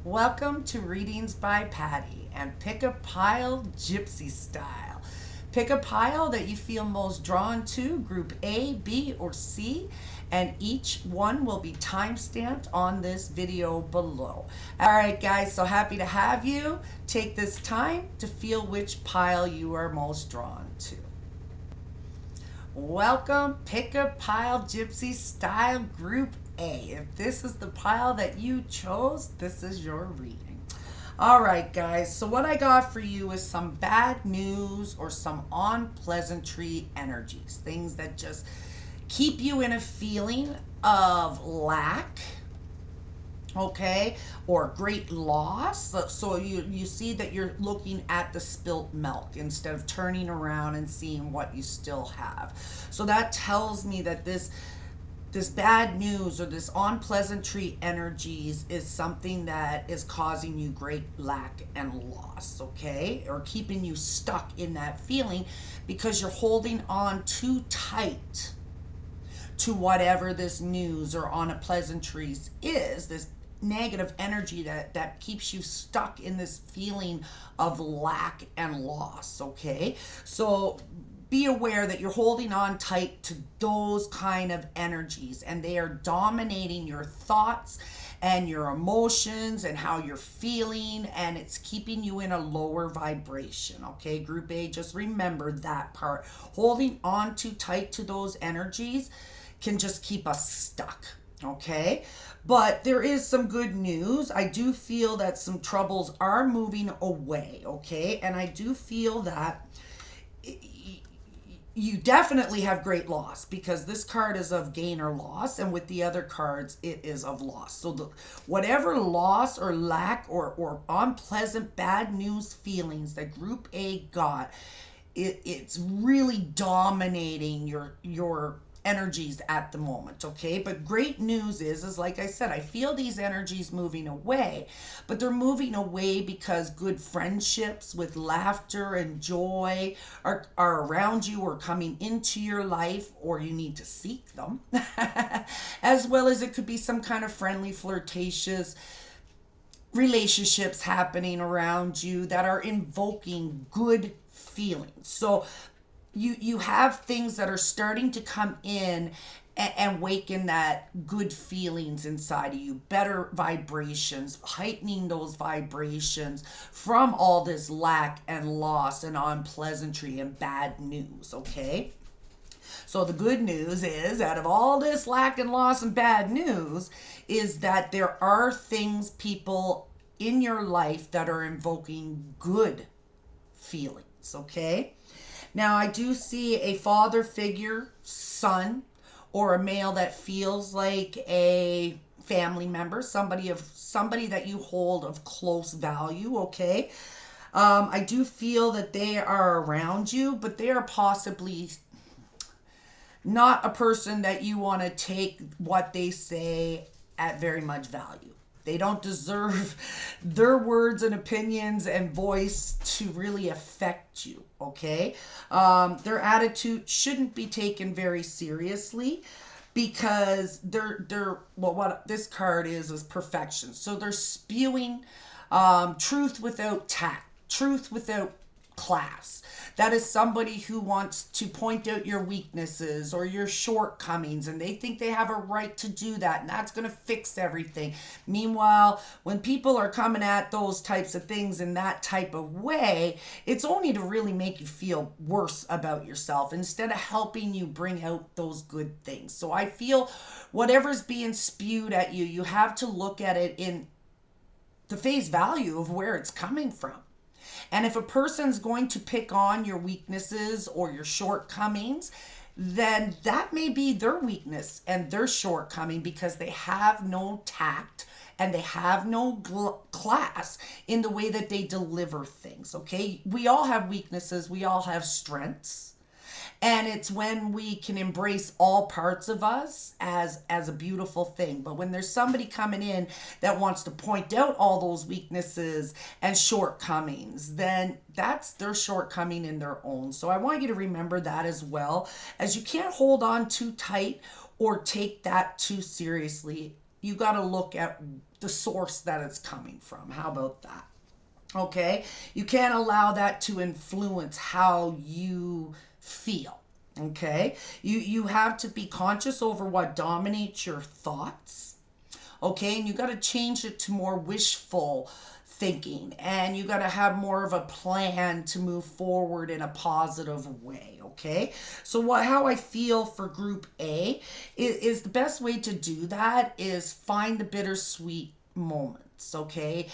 Welcome to Readings by Patty and pick a pile Gypsy style. Pick a pile that you feel most drawn to, group A, B, or C, and each one will be time-stamped on this video below. All right, guys, so happy to have you. Take this time to feel which pile you are most drawn to. Welcome, pick a pile Gypsy style group A. If this is the pile that you chose, this is your reading. All right, guys, so what I got for you is some bad news or some unpleasantry energies, things that just keep you in a feeling of lack, okay, or great loss. So you see that you're looking at the spilt milk instead of turning around and seeing what you still have. So that tells me that this bad news or this unpleasantry energies is something that is causing you great lack and loss, okay, or keeping you stuck in that feeling because you're holding on too tight to whatever this news or unpleasantries is, this negative energy that keeps you stuck in this feeling of lack and loss, okay? So be aware that you're holding on tight to those kind of energies and they are dominating your thoughts and your emotions and how you're feeling, and it's keeping you in a lower vibration, okay? Group A, just remember that part. Holding on too tight to those energies can just keep us stuck, okay? But there is some good news. I do feel that some troubles are moving away, okay? And I do feel that you definitely have great loss because this card is of gain or loss, and with the other cards it is of loss. So whatever loss or lack or unpleasant bad news feelings that group A got, it's really dominating your energies at the moment, okay? But great news is like I said, I feel these energies moving away, but they're moving away because good friendships with laughter and joy are around you or coming into your life, or you need to seek them. As well as it could be some kind of friendly, flirtatious relationships happening around you that are invoking good feelings. So you have things that are starting to come in and waken that good feelings inside of you, better vibrations, heightening those vibrations from all this lack and loss and unpleasantry and bad news, okay? So the good news is, out of all this lack and loss and bad news, is that there are things, people in your life that are invoking good feelings, okay? Now, I do see a father figure, son, or a male that feels like a family member, somebody that you hold of close value, okay? I do feel that they are around you, but they are possibly not a person that you want to take what they say at very much value. They don't deserve their words and opinions and voice to really affect you, okay? Their attitude shouldn't be taken very seriously because what this card is perfection. So they're spewing truth without tact, truth without class. That is somebody who wants to point out your weaknesses or your shortcomings, and they think they have a right to do that, and that's going to fix everything. Meanwhile, when people are coming at those types of things in that type of way, it's only to really make you feel worse about yourself instead of helping you bring out those good things. So I feel whatever's being spewed at you, you have to look at it in the face value of where it's coming from. And if a person's going to pick on your weaknesses or your shortcomings, then that may be their weakness and their shortcoming because they have no tact and they have no class in the way that they deliver things, okay? We all have weaknesses. We all have strengths. And it's when we can embrace all parts of us as a beautiful thing. But when there's somebody coming in that wants to point out all those weaknesses and shortcomings, then that's their shortcoming in their own. So I want you to remember that as well, as you can't hold on too tight or take that too seriously You got to look at the source that it's coming from. How about that? Okay? You can't allow that to influence how you feel. Okay? You have to be conscious over what dominates your thoughts. Okay? And you got to change it to more wishful thinking, and you got to have more of a plan to move forward in a positive way. Okay, so how I feel for group A is the best way to do that is find the bittersweet moments. Okay,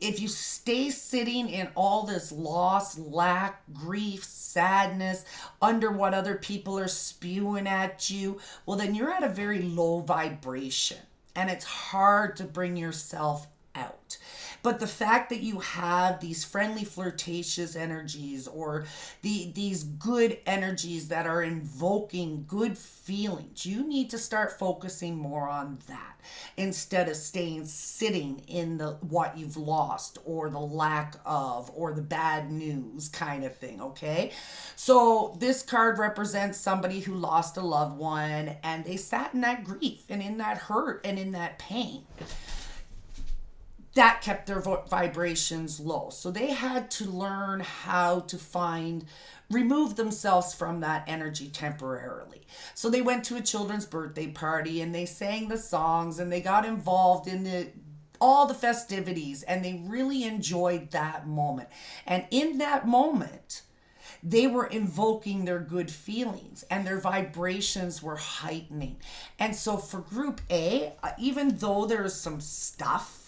if you stay sitting in all this loss, lack, grief, sadness, under what other people are spewing at you, well, then you're at a very low vibration, and it's hard to bring yourself out. But the fact that you have these friendly, flirtatious energies, or these good energies that are invoking good feelings, you need to start focusing more on that instead of sitting in the what you've lost, or the lack of, or the bad news kind of thing. Okay, so this card represents somebody who lost a loved one, and they sat in that grief and in that hurt and in that pain. That kept their vibrations low. So they had to learn how to remove themselves from that energy temporarily. So they went to a children's birthday party, and they sang the songs, and they got involved in all the festivities, and they really enjoyed that moment. And in that moment, they were invoking their good feelings, and their vibrations were heightening. And so for group A, even though there is some stuff,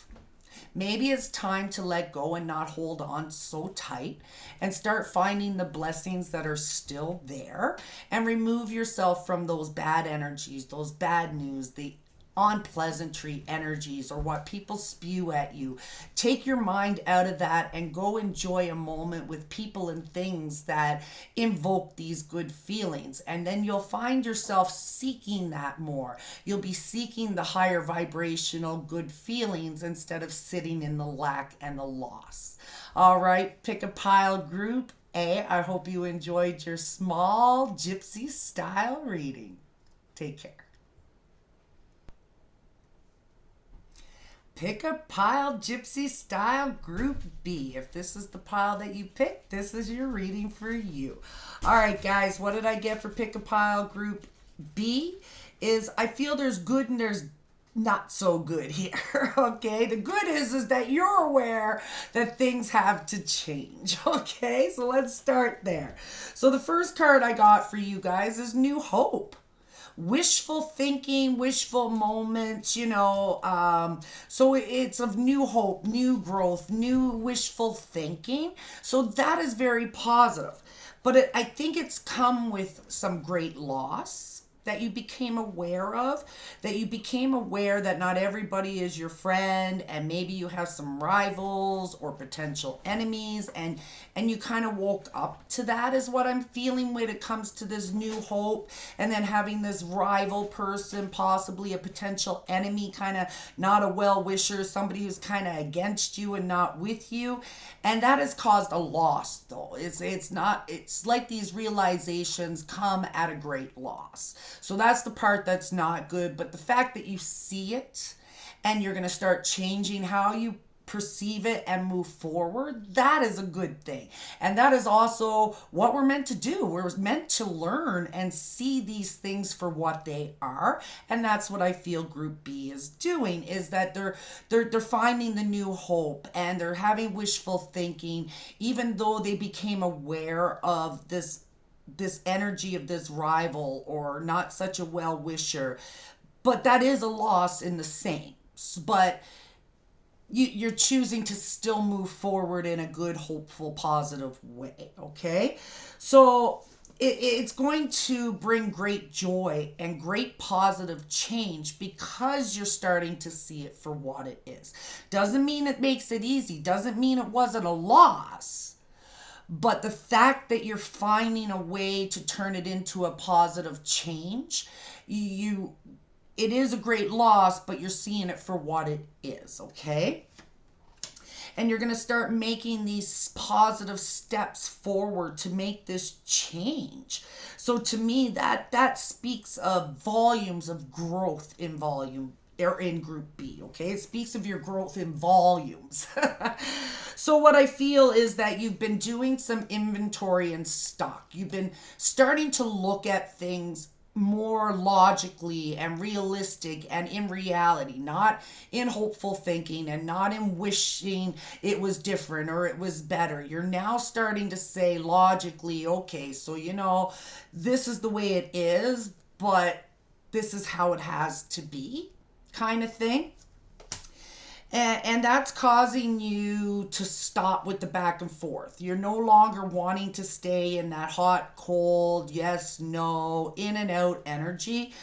maybe it's time to let go and not hold on so tight, and start finding the blessings that are still there, and remove yourself from those bad energies, those bad news, the unpleasantry energies, or what people spew at you. Take your mind out of that and go enjoy a moment with people and things that invoke these good feelings. And then you'll find yourself seeking that more. You'll be seeking the higher vibrational good feelings instead of sitting in the lack and the loss. All right, pick a pile, group A. I hope you enjoyed your small gypsy style reading. Take care. Pick a pile, gypsy style, group B. If this is the pile that you picked, this is your reading for you. All right, guys, what did I get for pick a pile, group B? Is I feel there's good and there's not so good here. Okay, the good is that you're aware that things have to change. Okay, so let's start there. So the first card I got for you guys is New Hope. Wishful thinking, wishful moments, so it's of new hope, new growth, new wishful thinking. So that is very positive. But I think it's come with some great loss that you became aware of, that you became aware that not everybody is your friend, and maybe you have some rivals or potential enemies, and you kind of woke up to that, is what I'm feeling when it comes to this new hope. And then having this rival person, possibly a potential enemy, kind of not a well-wisher, somebody who's kind of against you and not with you. And that has caused a loss, though. It's like these realizations come at a great loss. So that's the part that's not good. But the fact that you see it, and you're going to start changing how you perceive it and move forward, that is a good thing. And that is also what we're meant to do. We're meant to learn and see these things for what they are. And that's what I feel group B is doing, is that they're finding the new hope, and they're having wishful thinking, even though they became aware of this energy of this rival, or not such a well-wisher. But that is a loss in the same. But you're choosing to still move forward in a good, hopeful, positive way. Okay, so it's going to bring great joy and great positive change, because you're starting to see it for what it is. Doesn't mean it makes it easy, doesn't mean it wasn't a loss, but the fact that you're finding a way to turn it into a positive change, it is a great loss, but you're seeing it for what it is. Okay, and you're going to start making these positive steps forward to make this change. So to me, that speaks of volumes of growth in volume or in group B, okay? It speaks of your growth in volumes. So what I feel is that you've been doing some inventory and stock. You've been starting to look at things more logically and realistic and in reality, not in hopeful thinking and not in wishing it was different or it was better. You're now starting to say logically, okay, so this is the way it is, but this is how it has to be, kind of thing. And that's causing you to stop with the back and forth. You're no longer wanting to stay in that hot, cold, yes, no, in and out energy.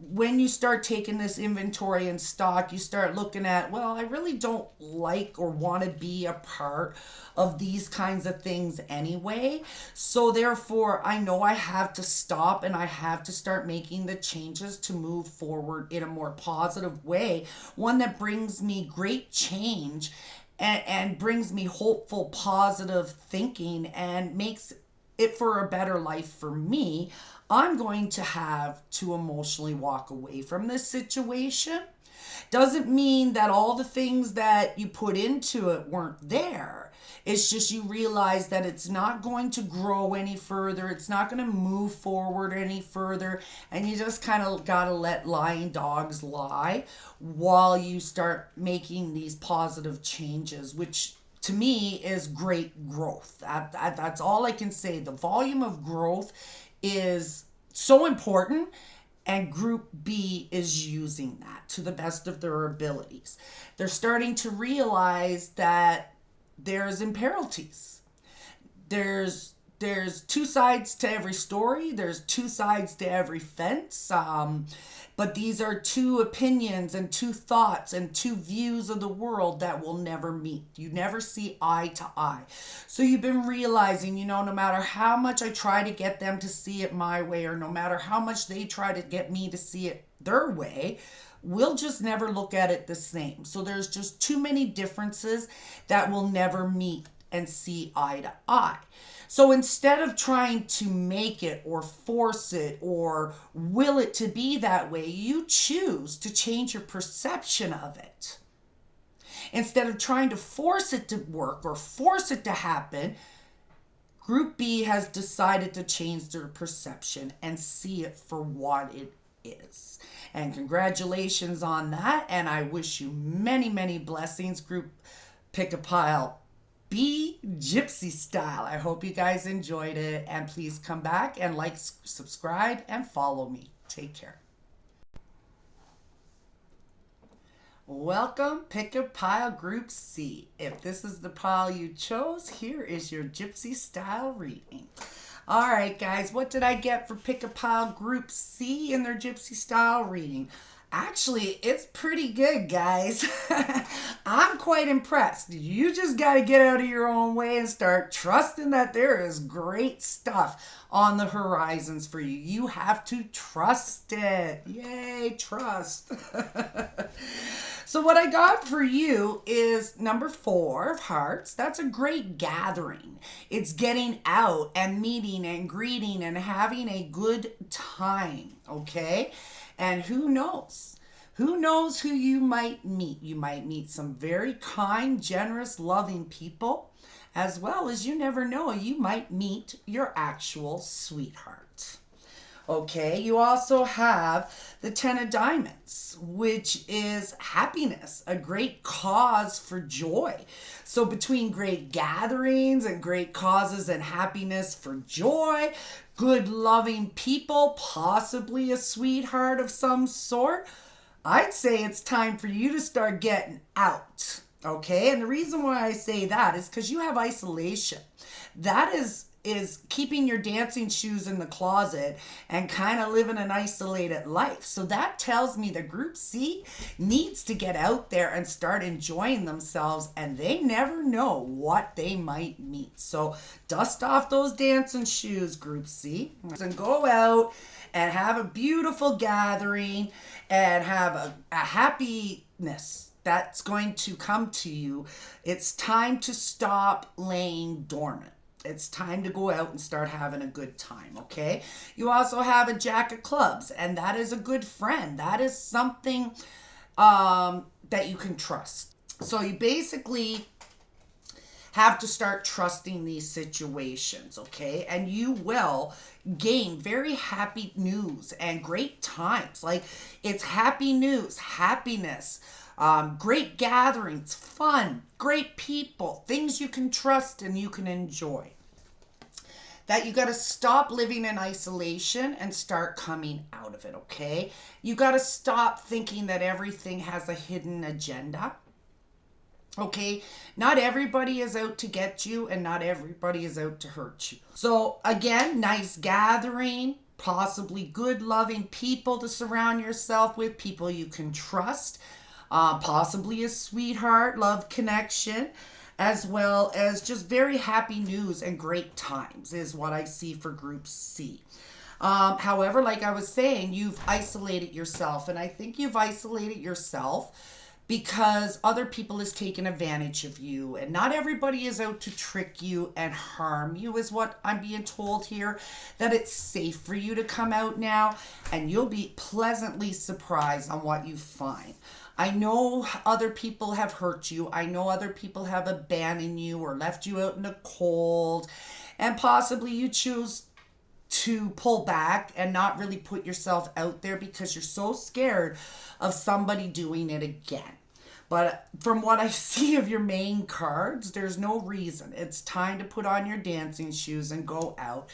When you start taking this inventory and stock, you start looking at, well, I really don't like or want to be a part of these kinds of things anyway. So therefore, I know I have to stop and I have to start making the changes to move forward in a more positive way, one that brings me great change and brings me hopeful, positive thinking and makes it for a better life for me. I'm going to have to emotionally walk away from this situation. Doesn't mean that all the things that you put into it weren't there. It's just you realize that it's not going to grow any further. It's not going to move forward any further. And you just kind of got to let lying dogs lie while you start making these positive changes, which to me is great growth. That's all I can say. The volume of growth is so important, and group B is using that to the best of their abilities. They're starting to realize that there's imperities. There's two sides to every story. There's two sides to every fence. But these are two opinions and two thoughts and two views of the world that will never meet. You never see eye to eye. So you've been realizing, no matter how much I try to get them to see it my way, or no matter how much they try to get me to see it their way, we'll just never look at it the same. So there's just too many differences that will never meet and see eye to eye. So instead of trying to make it or force it or will it to be that way, you choose to change your perception of it. Instead of trying to force it to work or force it to happen, Group B has decided to change their perception and see it for what it is. And congratulations on that. And I wish you many, many blessings, Group Pick a Pile B Gypsy style. I hope you guys enjoyed it, and please come back and like, subscribe, and follow me. Take care. Welcome, Pick a Pile Group C. If this is the pile you chose, here is your Gypsy style reading. All right, guys, what did I get for Pick a Pile Group C in their Gypsy style reading? Actually, it's pretty good, guys. I'm quite impressed. You just got to get out of your own way and start trusting that there is great stuff on the horizons for you. You have to trust it. Yay, trust. So what I got for you is number 4 of hearts. That's a great gathering. It's getting out and meeting and greeting and having a good time, okay? And who knows? Who knows who you might meet? You might meet some very kind, generous, loving people, as well as, you never know, you might meet your actual sweetheart. Okay, you also have the 10 of Diamonds, which is happiness, a great cause for joy. So between great gatherings and great causes and happiness for joy, good loving people, possibly a sweetheart of some sort, I'd say it's time for you to start getting out. Okay, and the reason why I say that is because you have isolation. That is keeping your dancing shoes in the closet and kind of living an isolated life. So that tells me the Group C needs to get out there and start enjoying themselves, and they never know what they might meet. So dust off those dancing shoes, Group C, and go out and have a beautiful gathering and have a happiness that's going to come to you. It's time to stop laying dormant. It's time to go out and start having a good time, okay? You also have a Jack of Clubs, and that is a good friend. That is something that you can trust. So you basically have to start trusting these situations, okay? And you will gain very happy news and great times. Like, it's happy news, happiness, great gatherings, fun, great people, things you can trust and you can enjoy. That you got to stop living in isolation and start coming out of it, okay? You got to stop thinking that everything has a hidden agenda. Okay, not everybody is out to get you and not everybody is out to hurt you. So, again, nice gathering, possibly good, loving people to surround yourself with, people you can trust, possibly a sweetheart, love connection, as well as just very happy news and great times, is what I see for Group C. However, like I was saying, you've isolated yourself, and I think you've isolated yourself because other people is taking advantage of you, and not everybody is out to trick you and harm you, is what I'm being told here. That it's safe for you to come out now, and you'll be pleasantly surprised on what you find. I know other people have hurt you. I know other people have abandoned you or left you out in the cold, and possibly you choose to pull back and not really put yourself out there because you're so scared of somebody doing it again. But from what I see of your main cards, there's no reason. It's time to put on your dancing shoes and go out.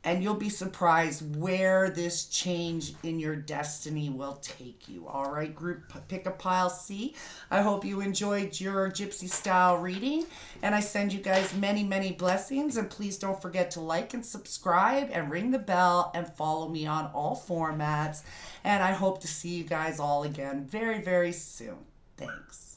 And you'll be surprised where this change in your destiny will take you. All right, group Pick a Pile C. I hope you enjoyed your Gypsy style reading. And I send you guys many, many blessings. And please don't forget to like and subscribe and ring the bell and follow me on all formats. And I hope to see you guys all again very, very soon. Thanks.